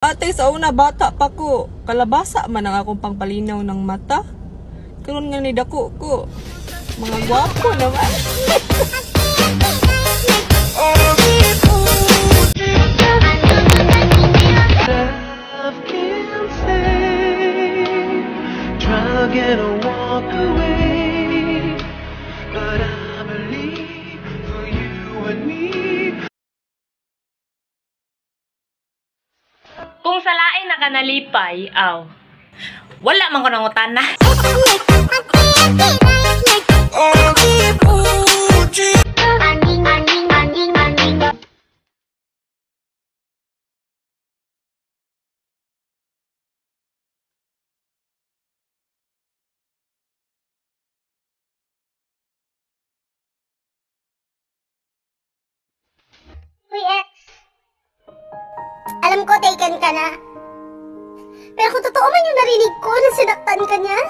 Ate, sa una bata pa ko, kalabasa man ang akong pangpalinaw ng mata. Karon nga ni dako ko. Mga gwapo naman. Kung sa lain na ka nalipay, aw, wala man ko nangutan na. Uy, ex. Alam ko, taken ka na. Pero kung totoo man yung narinig ko na sinaktan ka niya,